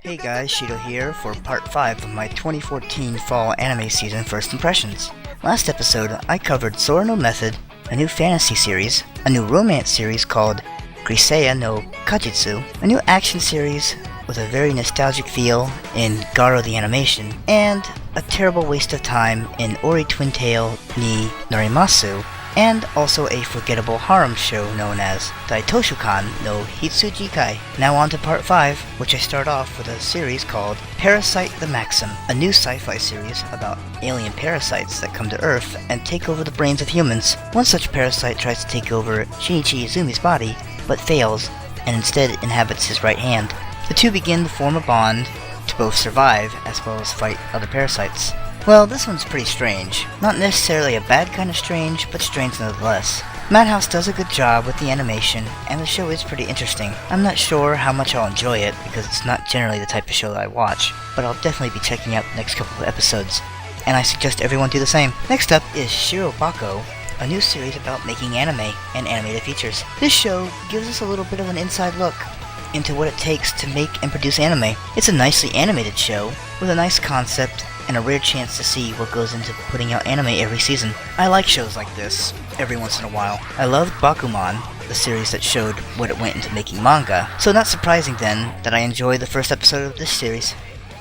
Hey guys, Shido here for part 5 of my 2014 fall anime season first impressions. Last episode, I covered Sora no Method, a new fantasy series, a new romance series called Griseia no Kajitsu, a new action series with a very nostalgic feel in Garo the Animation, and a terrible waste of time in Ori Twin Tail ni Norimasu, and also a forgettable harem show known as Daitoshukan no Hisoka. Now on to part 5, which I start off with a series called Parasite the Maxim, a new sci-fi series about alien parasites that come to Earth and take over the brains of humans. One such parasite tries to take over Shinichi Izumi's body, but fails, and instead inhabits his right hand. The two begin to form a bond to both survive as well as fight other parasites. Well, this one's pretty strange. Not necessarily a bad kind of strange, but strange nonetheless. Madhouse does a good job with the animation, and the show is pretty interesting. I'm not sure how much I'll enjoy it, because it's not generally the type of show that I watch, but I'll definitely be checking out the next couple of episodes, and I suggest everyone do the same. Next up is Shirobako, a new series about making anime and animated features. This show gives us a little bit of an inside look into what it takes to make and produce anime. It's a nicely animated show, with a nice concept, and a rare chance to see what goes into putting out anime every season. I like shows like this, every once in a while. I loved Bakuman, the series that showed what it went into making manga, so not surprising then that I enjoyed the first episode of this series.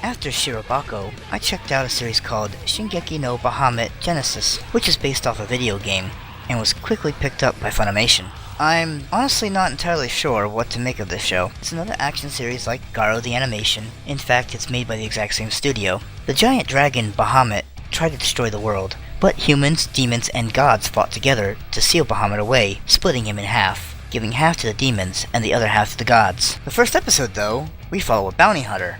After Shirobako, I checked out a series called Shingeki no Bahamut Genesis, which is based off a video game, and was quickly picked up by Funimation. I'm honestly not entirely sure what to make of this show. It's another action series like Garo the Animation. In fact, it's made by the exact same studio. The giant dragon Bahamut tried to destroy the world, but humans, demons, and gods fought together to seal Bahamut away, splitting him in half, giving half to the demons and the other half to the gods. The first episode, though, we follow a bounty hunter,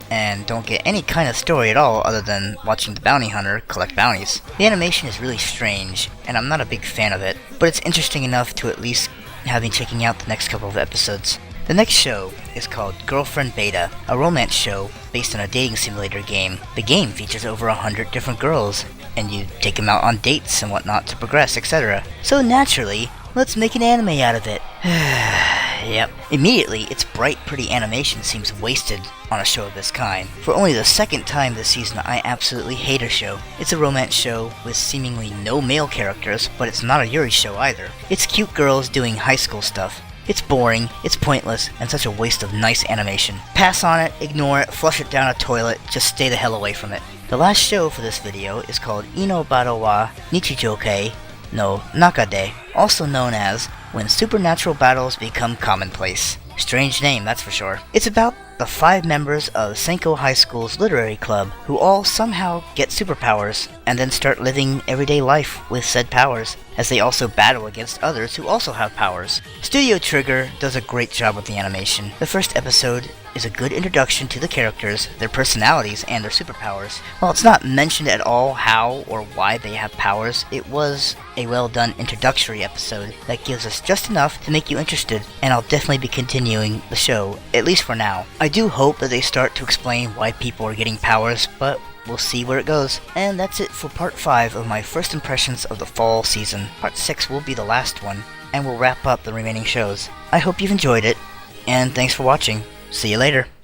and don't get any kind of story at all other than watching the bounty hunter collect bounties. The animation is really strange, and I'm not a big fan of it, but it's interesting enough to at least have me checking out the next couple of episodes. The next show is called Girlfriend Beta, a romance show based on a dating simulator game. The game features over 100 different girls, and you take them out on dates and whatnot to progress, etc. So naturally, let's make an anime out of it. Yep. Immediately, its bright, pretty animation seems wasted on a show of this kind. For only the second time this season, I absolutely hate a show. It's a romance show with seemingly no male characters, but it's not a Yuri show either. It's cute girls doing high school stuff. It's boring, it's pointless, and such a waste of nice animation. Pass on it, ignore it, flush it down a toilet, just stay the hell away from it. The last show for this video is called Inou-Battle wa Nichijou-kei no Nakade, also known as When Supernatural Battles Become Commonplace. Strange name, that's for sure. It's about the 5 members of Senko High School's literary club who all somehow get superpowers and then start living everyday life with said powers, as they also battle against others who also have powers. Studio Trigger does a great job with the animation. The first episode is a good introduction to the characters, their personalities, and their superpowers. While it's not mentioned at all how or why they have powers, it was a well done introductory episode that gives us just enough to make you interested, and I'll definitely be continuing the show, at least for now. I do hope that they start to explain why people are getting powers, but we'll see where it goes. And that's it for part 5 of my first impressions of the fall season. Part 6 will be the last one, and we'll wrap up the remaining shows. I hope you've enjoyed it, and thanks for watching. See you later.